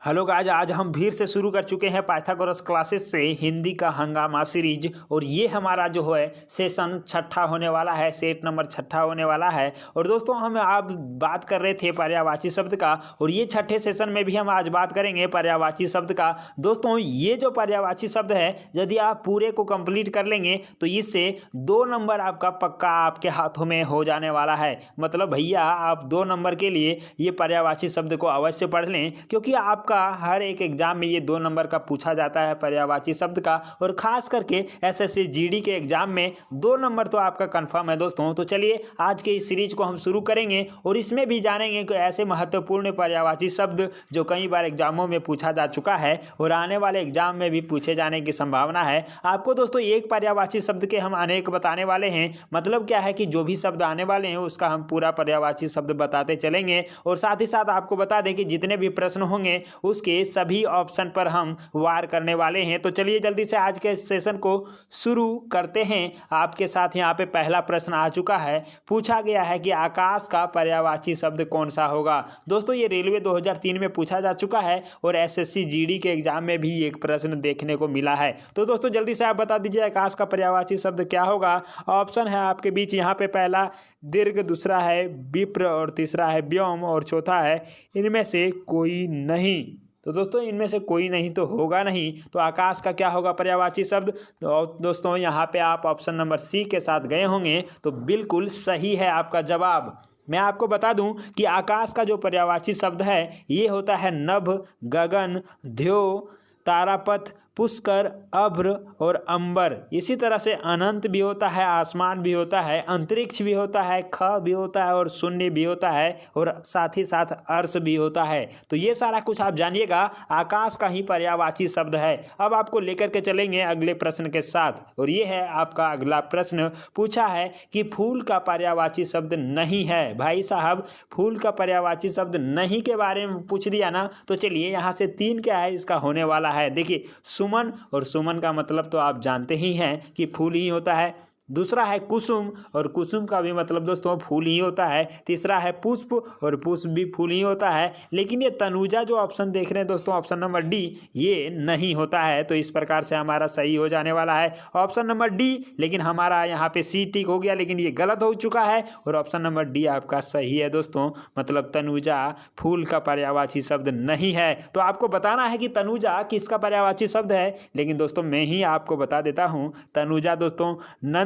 Hello guys, आज हम फिर से शुरू कर चुके हैं पाइथागोरस क्लासेस से हिंदी का हंगामा सीरीज। और ये हमारा जो है सेशन छठा होने वाला है, सेट नंबर छठा होने वाला है। और दोस्तों हम आप बात कर रहे थे पर्यायवाची शब्द का, और ये छठे सेशन में भी हम आज बात करेंगे पर्यायवाची शब्द का। दोस्तों ये जो पर्यायवाची शब्द है, यदि आप पूरे को कंप्लीट कर लेंगे तो इससे 2 नंबर आपका पक्का आपके हाथों में हो जाने वाला है। मतलब भैया आप 2 नंबर के लिए ये पर्यायवाची शब्द को अवश्य पढ़ लें, क्योंकि आपका हर एक एग्जाम में ये 2 नंबर का पूछा जाता है पर्यायवाची शब्द का। और खास करके एसएससी जीडी के एग्जाम में 2 नंबर तो आपका कंफर्म है दोस्तों। तो चलिए आज के इस सीरीज को हम शुरू करेंगे और इसमें भी जानेंगे कि ऐसे महत्वपूर्ण पर्यायवाची शब्द जो कई बार एग्जामों में पूछा जा चुका है और आने वाले एग्जाम में भी पूछे जाने की संभावना है। आपको दोस्तों एक पर्यायवाची शब्द के हम अनेक बताने वाले हैं। मतलब क्या है कि जो भी शब्द आने वाले हैं उसका हम पूरा पर्यायवाची शब्द बताते चलेंगे। और साथ ही साथ आपको बता दें कि जितने भी प्रश्न होंगे उसके सभी ऑप्शन पर हम वार करने वाले हैं। तो चलिए जल्दी से आज के सेशन को शुरू करते हैं। आपके साथ यहाँ पे पहला प्रश्न आ चुका है। पूछा गया है कि आकाश का पर्यायवाची शब्द कौन सा होगा। दोस्तों ये रेलवे 2003 में पूछा जा चुका है और एसएससी जीडी के एग्जाम में भी एक प्रश्न देखने को मिला है। तो दोस्तों जल्दी से आप बता दीजिए आकाश का पर्यायवाची शब्द क्या होगा। ऑप्शन है आपके बीच यहाँ पे, पहला दीर्घ, दूसरा है विप्र और तीसरा है व्योम और चौथा है इनमें से कोई नहीं। तो दोस्तों इनमें से कोई नहीं तो होगा नहीं, तो आकाश का क्या होगा पर्यायवाची शब्द। तो दोस्तों यहाँ पे आप ऑप्शन नंबर सी के साथ गए होंगे, तो बिल्कुल सही है आपका जवाब। मैं आपको बता दूं कि आकाश का जो पर्यायवाची शब्द है ये होता है नभ, गगन, ध्यो, तारापथ, पुष्कर, अभ्र और अंबर। इसी तरह से अनंत भी होता है, आसमान भी होता है, अंतरिक्ष भी होता है, ख भी होता है और शून्य भी होता है और साथ ही साथ अर्श भी होता है। तो ये सारा कुछ आप जानिएगा आकाश का ही पर्यायवाची शब्द है। अब आपको लेकर के चलेंगे अगले प्रश्न के साथ, और ये है आपका अगला प्रश्न। पूछा है कि फूल का पर्यायवाची शब्द नहीं है। भाई साहब फूल का पर्यायवाची शब्द नहीं के बारे में पूछ दिया ना, तो चलिए यहाँ से 3 क्या है इसका होने वाला है। देखिए सुमन, और सुमन का मतलब तो आप जानते ही हैं कि फूल ही होता है। दूसरा है कुसुम, और कुसुम का भी मतलब दोस्तों फूल ही होता है। तीसरा है पुष्प, और पुष्प भी फूल ही होता है। लेकिन ये तनुजा जो ऑप्शन देख रहे हैं दोस्तों, ऑप्शन नंबर डी, ये नहीं होता है। तो इस प्रकार से हमारा सही हो जाने वाला है ऑप्शन नंबर डी। लेकिन हमारा यहाँ पे सी टिक हो गया, लेकिन ये गलत हो चुका है और ऑप्शन नंबर डी आपका सही है दोस्तों। मतलब तनुजा फूल का पर्यायवाची शब्द नहीं है। तो आपको बताना है कि तनुजा किसका पर्यायवाची शब्द है, लेकिन दोस्तों मैं ही आपको बता देता हूँ। तनुजा दोस्तों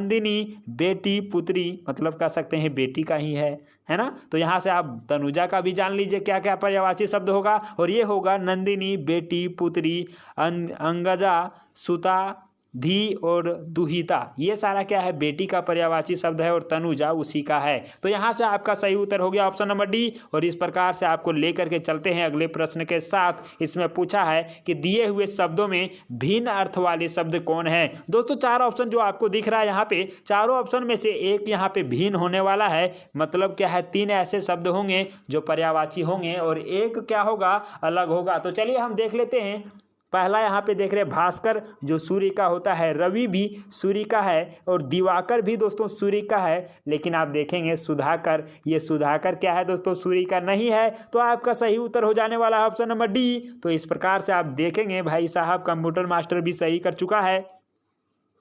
नंदिनी, बेटी, पुत्री, मतलब कह सकते हैं बेटी का ही है ना। तो यहाँ से आप तनुजा का भी जान लीजिए क्या क्या पर्यायवाची शब्द होगा, और ये होगा नंदिनी, बेटी, पुत्री, अंगजा, सुता, धी और दुहिता। ये सारा क्या है, बेटी का पर्यायवाची शब्द है और तनुजा उसी का है। तो यहाँ से आपका सही उत्तर हो गया ऑप्शन नंबर डी। और इस प्रकार से आपको लेकर के चलते हैं अगले प्रश्न के साथ। इसमें पूछा है कि दिए हुए शब्दों में भिन्न अर्थ वाले शब्द कौन है। दोस्तों 4 ऑप्शन जो आपको दिख रहा है यहाँ पे, चारों ऑप्शन में से एक यहाँ पे भिन्न होने वाला है। मतलब क्या है, 3 ऐसे शब्द होंगे जो पर्यायवाची होंगे और एक क्या होगा, अलग होगा। तो चलिए हम देख लेते हैं। पहला यहाँ पे देख रहे हैं भास्कर, जो सूर्य का होता है। रवि भी सूर्य का है और दिवाकर भी दोस्तों सूर्य का है। लेकिन आप देखेंगे सुधाकर, ये सुधाकर क्या है दोस्तों, सूर्य का नहीं है। तो आपका सही उत्तर हो जाने वाला है ऑप्शन नंबर डी। तो इस प्रकार से आप देखेंगे भाई साहब कंप्यूटर मास्टर भी सही कर चुका है।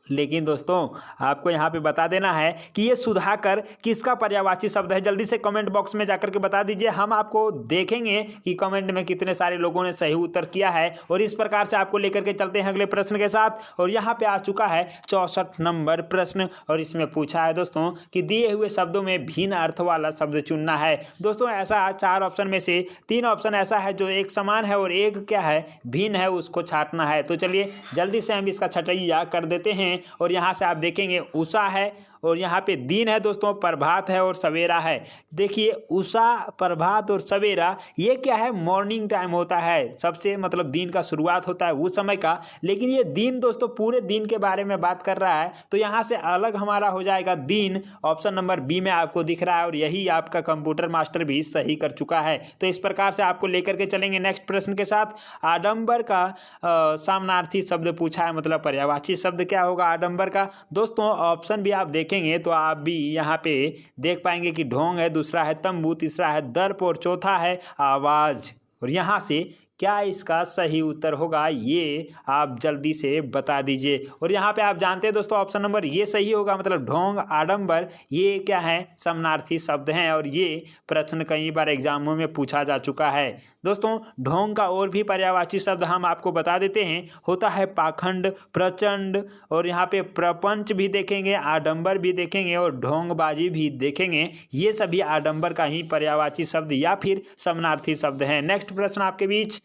लेकिन दोस्तों आपको यहाँ पे बता देना है कि ये सुधाकर किसका पर्यायवाची शब्द है। जल्दी से कमेंट बॉक्स में जाकर के बता दीजिए। हम आपको देखेंगे कि कमेंट में कितने सारे लोगों ने सही उत्तर किया है। और इस प्रकार से आपको लेकर के चलते हैं अगले प्रश्न के साथ। और यहाँ पे आ चुका है 64 नंबर प्रश्न, और इसमें पूछा है दोस्तों कि दिए हुए शब्दों में भिन्न अर्थ वाला शब्द चुनना है। दोस्तों ऐसा 4 ऑप्शन में से 3 ऑप्शन ऐसा है जो एक समान है और एक क्या है, भिन्न है, उसको छांटना है। तो चलिए जल्दी से हम इसका छटैया कर देते हैं। और यहाँ से आप देखेंगे उषा है, और यहाँ पे दिन है दोस्तों, प्रभात है और सवेरा है। देखिए उषा, प्रभात और सवेरा, ये क्या है, मॉर्निंग टाइम होता है, सबसे मतलब दिन का शुरुआत होता है उस समय का। लेकिन ये दिन दोस्तों पूरे दिन के बारे में बात कर रहा है, तो यहाँ से अलग हमारा हो जाएगा दिन। ऑप्शन नंबर बी में आपको दिख रहा है, और यही आपका कंप्यूटर मास्टर भी सही कर चुका है। तो इस प्रकार से आपको लेकर के चलेंगे नेक्स्ट प्रश्न के साथ। आडंबर का सामनार्थी शब्द पूछा है, मतलब पर्यायवाची शब्द क्या होगा आडंबर का। दोस्तों ऑप्शन भी आप देखेंगे तो आप भी यहाँ पे देख पाएंगे कि ढोंग है, दूसरा है तंबू, तीसरा है दर्प और चौथा है आवाज। और यहाँ से क्या इसका सही उत्तर होगा, ये आप जल्दी से बता दीजिए। और यहाँ पे आप जानते हैं दोस्तों ऑप्शन नंबर ये सही होगा, मतलब ढोंग, आडंबर ये क्या है, समानार्थी शब्द हैं और ये प्रश्न कई बार एग्जामों में पूछा जा चुका है। दोस्तों ढोंग का और भी पर्यायवाची शब्द हम आपको बता देते हैं, होता है पाखंड, प्रचंड, और यहाँ पे प्रपंच भी देखेंगे, आडंबर भी देखेंगे और ढोंगबाजी भी देखेंगे। ये सभी आडंबर का ही पर्यायवाची शब्द या फिर समानार्थी शब्द हैं। नेक्स्ट प्रश्न आपके बीच,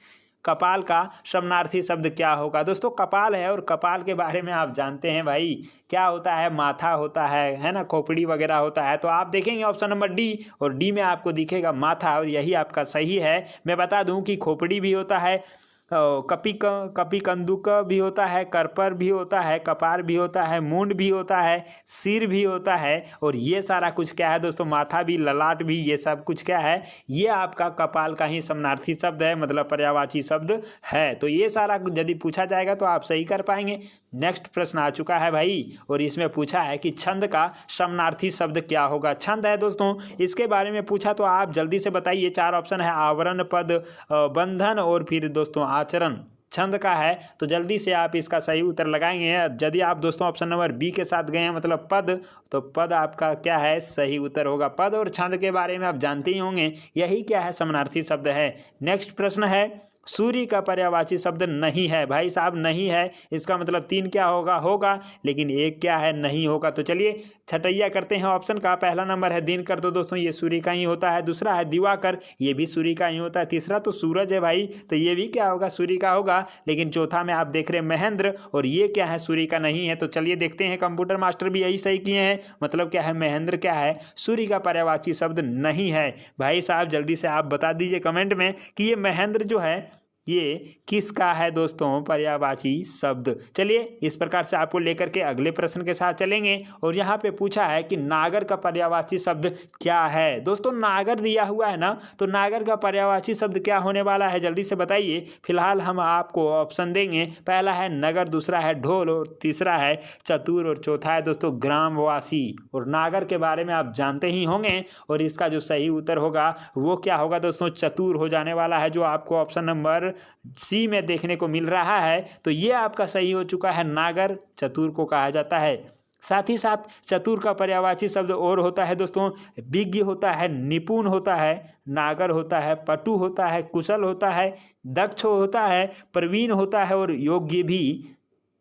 कपाल का समानार्थी शब्द क्या होगा। दोस्तों कपाल है और कपाल के बारे में आप जानते हैं भाई, क्या होता है, माथा होता है ना, खोपड़ी वगैरह होता है। तो आप देखेंगे ऑप्शन नंबर डी, और डी में आपको दिखेगा माथा, और यही आपका सही है। मैं बता दूं कि खोपड़ी भी होता है, कपी कंदुक भी होता है, करपर भी होता है, कपार भी होता है, मुंड भी होता है, सिर भी होता है, और ये सारा कुछ क्या है दोस्तों, माथा भी, ललाट भी, ये सब कुछ क्या है, ये आपका कपाल का ही समानार्थी शब्द है, मतलब पर्यायवाची शब्द है। तो ये सारा यदि पूछा जाएगा तो आप सही कर पाएंगे। नेक्स्ट प्रश्न आ चुका है भाई, और इसमें पूछा है कि छंद का समानार्थी शब्द क्या होगा। छंद है दोस्तों, इसके बारे में पूछा तो आप जल्दी से बताइए। 4 ऑप्शन है, आवरण, पद, बंधन और फिर दोस्तों आचरण। छंद का है तो जल्दी से आप इसका सही उत्तर लगाएंगे। यदि आप दोस्तों ऑप्शन नंबर बी के साथ गए हैं, मतलब पद, तो पद आपका क्या है, सही उत्तर होगा। पद और छंद के बारे में आप जानते ही होंगे, यही क्या है, समानार्थी शब्द है। नेक्स्ट प्रश्न है, सूर्य का पर्यायवाची शब्द नहीं है। भाई साहब नहीं है, इसका मतलब 3 क्या होगा, होगा, लेकिन 1 क्या है, नहीं होगा। तो चलिए छटैया करते हैं ऑप्शन का। पहला नंबर है दिनकर, तो दोस्तों ये सूर्य का ही होता है। दूसरा है दिवाकर, ये भी सूर्य का ही होता है। तीसरा तो सूरज है भाई, तो ये भी क्या होगा, सूर्य का होगा। लेकिन चौथा में आप देख रहे हैं महेंद्र, और ये क्या है, सूर्य का नहीं है। तो चलिए देखते हैं, कंप्यूटर मास्टर भी यही सही किए हैं, मतलब क्या है, महेंद्र क्या है, सूर्य का पर्यायवाची शब्द नहीं है। भाई साहब जल्दी से आप बता दीजिए कमेंट में कि ये महेंद्र जो है ये किसका है दोस्तों, पर्यायवाची शब्द। चलिए इस प्रकार से आपको लेकर के अगले प्रश्न के साथ चलेंगे, और यहाँ पे पूछा है कि नागर का पर्यायवाची शब्द क्या है। दोस्तों नागर दिया हुआ है ना, तो नागर का पर्यायवाची शब्द क्या होने वाला है, जल्दी से बताइए। फिलहाल हम आपको ऑप्शन देंगे, पहला है नगर, दूसरा है ढोल, और तीसरा है चतुर, और चौथा है दोस्तों ग्रामवासी। और नागर के बारे में आप जानते ही होंगे, और इसका जो सही उत्तर होगा वो क्या होगा दोस्तों, चतुर हो जाने वाला है, जो आपको ऑप्शन नंबर सी में देखने को मिल रहा है। तो ये आपका सही हो चुका है, नागर चतुर को कहा जाता है। साथ ही साथ चतुर का पर्यायवाची शब्द और होता है दोस्तों, विज्ञ होता है, निपुण होता है, नागर होता है, पटु होता है, कुशल होता है, दक्ष होता है, प्रवीण होता है, और योग्य भी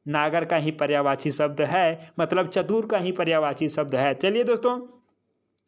नागर का ही पर्यायवाची शब्द है, मतलब चतुर का ही पर्यायवाची शब्द है। चलिए दोस्तों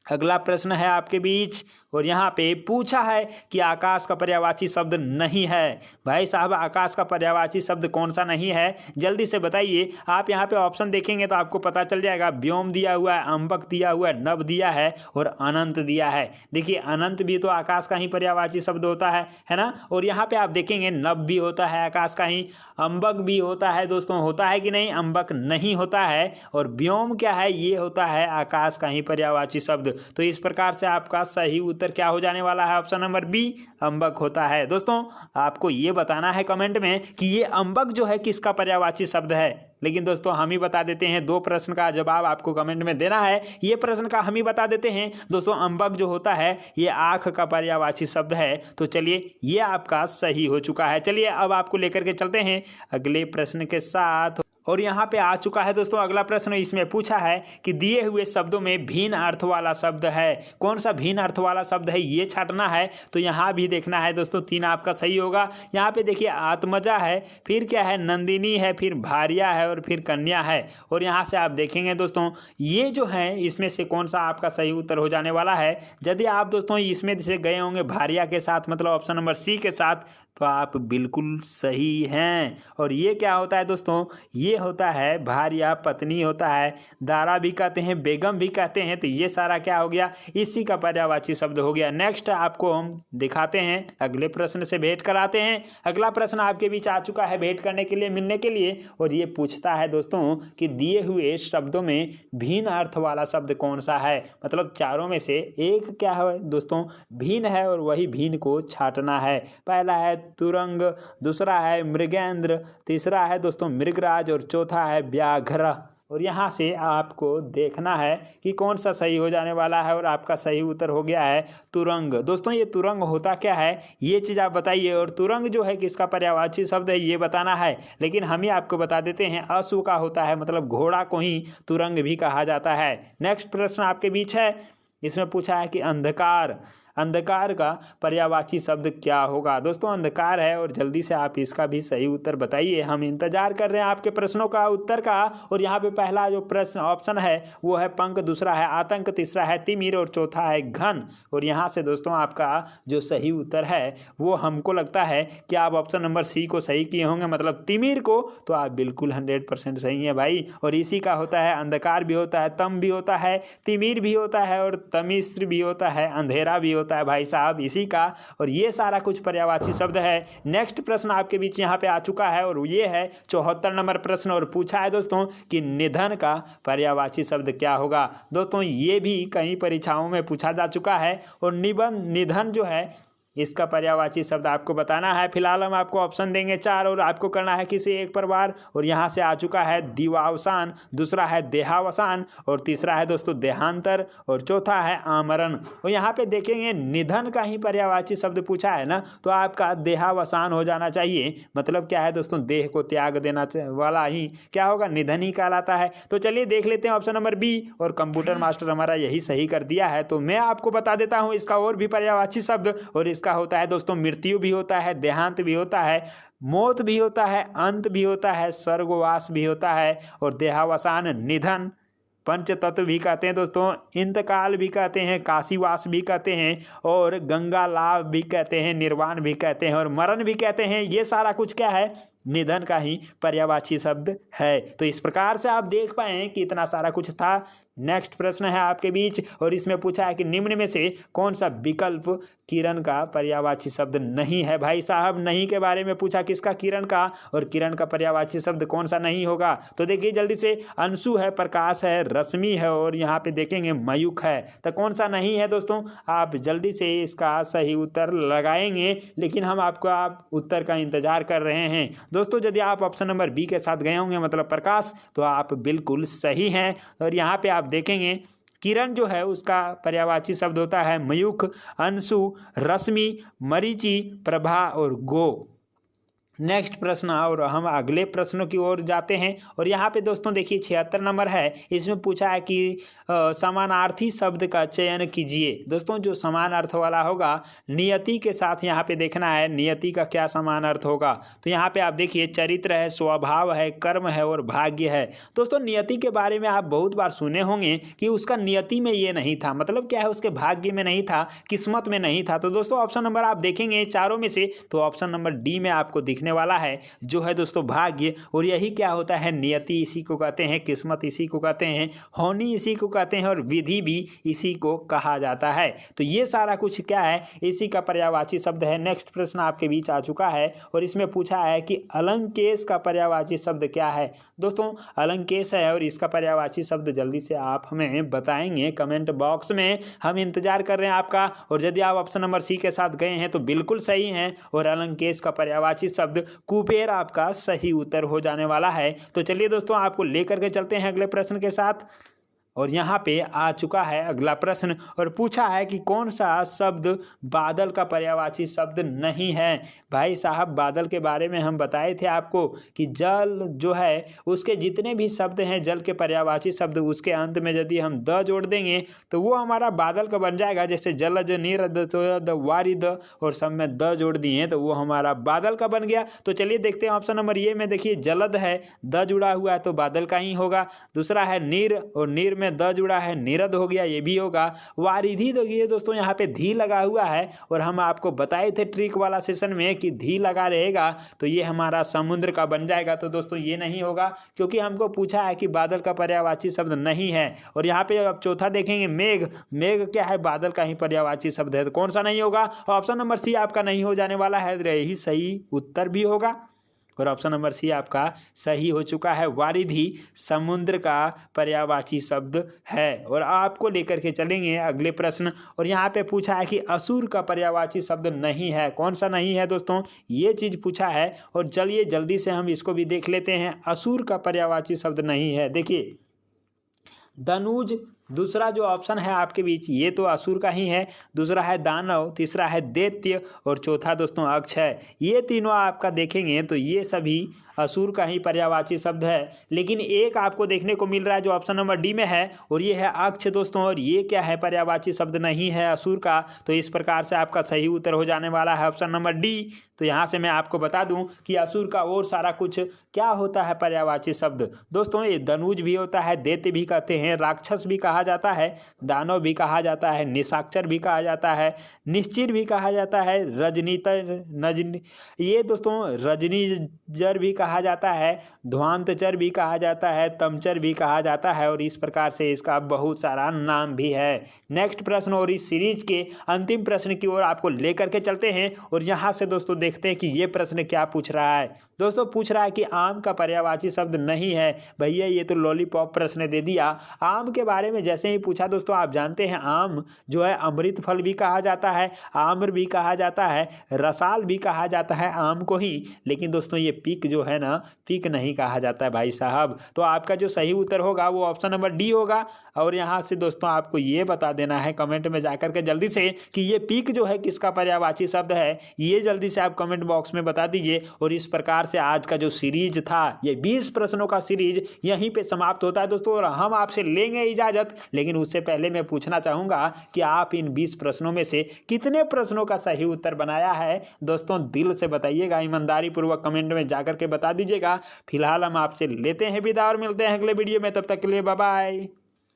अगला प्रश्न है आपके बीच, और यहाँ पे पूछा है कि आकाश का पर्यायवाची शब्द नहीं है। भाई साहब आकाश का पर्यायवाची शब्द कौन सा नहीं है, जल्दी से बताइए। आप यहाँ पे ऑप्शन देखेंगे तो आपको पता चल जाएगा, व्योम दिया हुआ है, अंबक दिया हुआ है, नभ दिया है और अनंत दिया है। देखिए अनंत भी तो आकाश का ही पर्यायवाची शब्द होता है ना। और यहाँ पे आप देखेंगे नभ भी होता है आकाश का ही, अंबक भी होता है दोस्तों, होता है कि नहीं, अंबक नहीं होता है, और व्योम क्या है, ये होता है आकाश का ही पर्यायवाची शब्द। तो इस प्रकार से आपका सही उत्तर क्या हो जाने वाला है, ऑप्शन नंबर बी, अंबक होता है। दोस्तों आपको ये बताना है कमेंट में कि ये अंबक जो है किसका पर्यायवाची शब्द है। लेकिन दोस्तों हम ही बता देते हैं, 2 प्रश्न का जवाब आपको कमेंट में देना है। ये प्रश्न का हम ही बता देते हैं दोस्तों, अंबक जो होता है ये आँख का पर्यायवाची शब्द है। तो चलिए ये आपका सही हो चुका है। चलिए अब आपको लेकर के चलते हैं अगले प्रश्न के साथ, और यहाँ पे आ चुका है दोस्तों अगला प्रश्न। इसमें पूछा है कि दिए हुए शब्दों में भिन्न अर्थ वाला शब्द है, कौन सा भिन्न अर्थ वाला शब्द है, ये छांटना है। तो यहाँ भी देखना है दोस्तों, 3 आपका सही होगा। यहाँ पे देखिए आत्मजा है, फिर क्या है, नंदिनी है, फिर भार्या है, और फिर कन्या है। और यहाँ से आप देखेंगे दोस्तों ये जो है इसमें से कौन सा आपका सही उत्तर हो जाने वाला है। यदि आप दोस्तों इसमें से गए होंगे भार्या के साथ, मतलब ऑप्शन नंबर सी के साथ, तो आप बिल्कुल सही हैं। और ये क्या होता है दोस्तों, ये होता है भार्या, पत्नी होता है, दारा भी कहते हैं, बेगम भी कहते हैं। तो ये सारा क्या हो गया, इसी का पर्यायवाची शब्द हो गया। नेक्स्ट आपको हम दिखाते हैं, अगले प्रश्न से भेंट कराते हैं। अगला प्रश्न आपके बीच आ चुका है भेंट करने के लिए, मिलने के लिए, और ये पूछता है दोस्तों कि दिए हुए शब्दों में भिन्न अर्थ वाला शब्द कौन सा है। मतलब चारों में से एक क्या है दोस्तों, भिन्न है, और वही भिन्न को छांटना है। पहला है तुरंग, दूसरा है मृगेंद्र, तीसरा है दोस्तों मृगराज, और चौथा है व्याघ्र। और यहाँ से आपको देखना है कि कौन सा सही हो जाने वाला है। और आपका सही उत्तर हो गया है तुरंग। दोस्तों ये तुरंग होता क्या है ये चीज़ आप बताइए। और तुरंग जो है किसका पर्यायवाची शब्द है ये बताना है, लेकिन हम ही आपको बता देते हैं अश्व का होता है, मतलब घोड़ा को ही तुरंग भी कहा जाता है। नेक्स्ट प्रश्न आपके बीच है, इसमें पूछा है कि अंधकार, अंधकार का पर्यायवाची शब्द क्या होगा। दोस्तों अंधकार है और जल्दी से आप इसका भी सही उत्तर बताइए, हम इंतजार कर रहे हैं आपके प्रश्नों का उत्तर का। और यहाँ पे पहला जो प्रश्न ऑप्शन है वो है पंख, दूसरा है आतंक, तीसरा है तिमिर और चौथा है घन। और यहाँ से दोस्तों आपका जो सही उत्तर है वो हमको लगता है कि आप ऑप्शन नंबर सी को सही किए होंगे, मतलब तिमिर को। तो आप बिल्कुल 100% सही है भाई। और इसी का होता है अंधकार भी होता है, तम भी होता है, तिमिर भी होता है और तमिश्र भी होता है, अंधेरा भी होता है भाई साहब इसी का। और ये सारा कुछ पर्यायवाची शब्द है। नेक्स्ट प्रश्न आपके बीच यहाँ पे आ चुका है और ये है 74 नंबर प्रश्न। और पूछा है दोस्तों कि निधन का पर्यायवाची शब्द क्या होगा। दोस्तों ये भी कई परीक्षाओं में पूछा जा चुका है। और निधन जो है इसका पर्यायवाची शब्द आपको बताना है। फिलहाल हम आपको ऑप्शन देंगे 4 और आपको करना है किसी एक पर बार। और यहाँ से आ चुका है दिवावसान, दूसरा है देहावसान और तीसरा है दोस्तों देहांतर और चौथा है आमरण। और यहाँ पे देखेंगे निधन का ही पर्यायवाची शब्द पूछा है ना, तो आपका देहावसान हो जाना चाहिए। मतलब क्या है दोस्तों, देह को त्याग देना वाला ही क्या होगा, निधन ही कहलाता है। तो चलिए देख लेते हैं ऑप्शन नंबर बी। और कंप्यूटर मास्टर हमारा यही सही कर दिया है। तो मैं आपको बता देता हूँ इसका और भी पर्यायवाची शब्द। और का होता है दोस्तों मृत्यु भी होता है, देहांत भी होता है, मौत भी होता है, अंत भी होता है, स्वर्गवास भी होता है और देहावसान, निधन, पंच तत्व भी कहते हैं दोस्तों, इंतकाल भी कहते हैं, काशीवास भी कहते हैं और गंगा लाभ भी कहते हैं, निर्वाण भी कहते हैं और मरण भी कहते हैं। ये सारा कुछ क्या है, निधन का ही पर्यायवाची शब्द है। तो इस प्रकार से आप देख पाए कि इतना सारा कुछ था। नेक्स्ट प्रश्न है आपके बीच और इसमें पूछा है कि निम्न में से कौन सा विकल्प किरण का पर्यायवाची शब्द नहीं है। भाई साहब नहीं के बारे में पूछा, किसका, किरण का। और किरण का पर्यायवाची शब्द कौन सा नहीं होगा, तो देखिए जल्दी से, अंशु है, प्रकाश है, रश्मि है और यहाँ पे देखेंगे मयूख है। तो कौन सा नहीं है दोस्तों, आप जल्दी से इसका सही उत्तर लगाएंगे, लेकिन हम आपको आप उत्तर का इंतजार कर रहे हैं। दोस्तों यदि आप ऑप्शन नंबर बी के साथ गए होंगे मतलब प्रकाश, तो आप बिल्कुल सही हैं। और यहाँ पे आप देखेंगे किरण जो है उसका पर्यायवाची शब्द होता है मयूख, अंशु, रश्मि, मरीचि, प्रभा और गो। नेक्स्ट प्रश्न और हम अगले प्रश्नों की ओर जाते हैं। और यहाँ पे दोस्तों देखिए 76 नंबर है, इसमें पूछा है कि समानार्थी शब्द का चयन कीजिए। दोस्तों जो समान अर्थ वाला होगा नियति के साथ यहाँ पे देखना है, नियति का क्या समान अर्थ होगा। तो यहाँ पे आप देखिए चरित्र है, स्वभाव है, कर्म है और भाग्य है। दोस्तों नियति के बारे में आप बहुत बार सुने होंगे कि उसका नियति में ये नहीं था, मतलब क्या है, उसके भाग्य में नहीं था, किस्मत में नहीं था। तो दोस्तों ऑप्शन नंबर आप देखेंगे चारों में से, तो ऑप्शन नंबर डी में आपको वाला है जो है दोस्तों भाग्य। और यही क्या होता है, नियति इसी को कहते हैं, किस्मत इसी को कहते हैं, होनी इसी को कहते हैं और विधि भी इसी को कहा जाता है। तो ये सारा कुछ क्या है, इसी का पर्यायवाची शब्द है। नेक्स्ट प्रश्न आपके बीच आ चुका है और इसमें पूछा है कि अलंकेश का पर्यायवाची शब्द क्या है। दोस्तों अलंकेश है और इसका पर्यायवाची शब्द जल्दी से आप हमें बताएंगे कमेंट बॉक्स में, हम इंतजार कर रहे हैं आपका। और यदि आप ऑप्शन नंबर सी के साथ गए हैं तो बिल्कुल सही हैं। और अलंकेश का पर्यायवाची शब्द कुबेर आपका सही उत्तर हो जाने वाला है। तो चलिए दोस्तों आपको लेकर के चलते हैं अगले प्रश्न के साथ। और यहाँ पे आ चुका है अगला प्रश्न और पूछा है कि कौन सा शब्द बादल का पर्यायवाची शब्द नहीं है। भाई साहब बादल के बारे में हम बताए थे आपको कि जल जो है उसके जितने भी शब्द हैं, जल के पर्यायवाची शब्द, उसके अंत में यदि हम द जोड़ देंगे तो वो हमारा बादल का बन जाएगा। जैसे जलज, नीरद, वारिद और सब में द जोड़ दिए तो वो हमारा बादल का बन गया। तो चलिए देखते हैं ऑप्शन नंबर ये में, देखिए जलद है, द जुड़ा हुआ है तो बादल का ही होगा। दूसरा है नीर और नीर में द जुड़ा है, नीरद हो गया, ये भी होगा। वारिधि देखिए दोस्तों यहाँ पे धी लगा हुआ है और हम आपको बताए थे ट्रिक वाला सेशन में कि धी लगा रहेगा तो ये हमारा समुद्र का बन जाएगा। तो दोस्तों ये नहीं होगा क्योंकि हमको पूछा है कि बादल का पर्यायवाची शब्द नहीं है। और यहाँ पे अब चौथा देखेंगे मेघ, मेघ क्या है, बादल का ही पर्यायवाची शब्द है। तो कौन सा नहीं होगा, ऑप्शन नंबर सी आपका नहीं हो जाने वाला है, यही सही उत्तर भी होगा। और ऑप्शन नंबर सी आपका सही हो चुका है। वारिधि समुद्र का पर्यायवाची शब्द है। और आपको लेकर के चलेंगे अगले प्रश्न, और यहाँ पे पूछा है कि असुर का पर्यायवाची शब्द नहीं है। कौन सा नहीं है दोस्तों, ये चीज़ पूछा है। और चलिए जल्दी से हम इसको भी देख लेते हैं। असुर का पर्यायवाची शब्द नहीं है। देखिए दनुज, दूसरा जो ऑप्शन है आपके बीच ये तो असुर का ही है, दूसरा है दानव, तीसरा है दैत्य और चौथा दोस्तों अक्षय। ये तीनों आपका देखेंगे तो ये सभी असुर का ही पर्यायवाची शब्द है। लेकिन एक आपको देखने को मिल रहा है जो ऑप्शन नंबर डी में है, और ये है अक्ष दोस्तों। और ये क्या है, पर्यायवाची शब्द नहीं है असुर का। तो इस प्रकार से आपका सही उत्तर हो जाने वाला है ऑप्शन नंबर डी। तो यहाँ से मैं आपको बता दूं कि असुर का और सारा कुछ क्या होता है पर्यायवाची शब्द दोस्तों। ये दनुज भी होता है, दैत्य भी कहते हैं, राक्षस भी कहा जाता है, दानव भी कहा जाता है, निशाचर भी कहा जाता है, निश्चिर भी कहा जाता है, ये दोस्तों रजनीजर भी कहा जाता है, ध्वांतचर भी कहा जाता है, तमचर भी कहा जाता है। और इस प्रकार से इसका बहुत सारा नाम भी है। नेक्स्ट प्रश्न और इस सीरीज के अंतिम प्रश्न की ओर आपको लेकर के चलते हैं। और यहाँ से दोस्तों देखते हैं कि ये प्रश्न क्या पूछ रहा है। दोस्तों पूछ रहा है कि आम का पर्यायवाची शब्द नहीं है। भैया ये तो लॉलीपॉप प्रश्न दे दिया। आम के बारे में जैसे ही पूछा दोस्तों, आप जानते हैं आम जो है अमृत फल भी कहा जाता है, आम्र भी कहा जाता है, रसाल भी कहा जाता है आम को ही। लेकिन दोस्तों ये पीक जो है ना, पीक नहीं कहा जाता है भाई साहब। तो आपका जो सही उत्तर होगा वो ऑप्शन नंबर डी होगा। और यहाँ से दोस्तों आपको ये बता देना है कमेंट में जाकर के जल्दी से कि ये पीक जो है किसका पर्यायवाची शब्द है। ये जल्दी से आप कमेंट बॉक्स में बता दीजिए। और इस प्रकार से आज का जो सीरीज था, ये 20 प्रश्नों का सीरीज यहीं पे समाप्त होता है दोस्तों। और हम आपसे लेंगे इजाजत, लेकिन उससे पहले मैं पूछना चाहूंगा कि आप इन 20 प्रश्नों में से कितने प्रश्नों का सही उत्तर बनाया है दोस्तों। दिल से बताइएगा, ईमानदारी पूर्वक कमेंट में जाकर के बता दीजिएगा। फिलहाल हम आपसे लेते हैं विदा और मिलते हैं अगले वीडियो में। तब तक के लिए बाय बाय।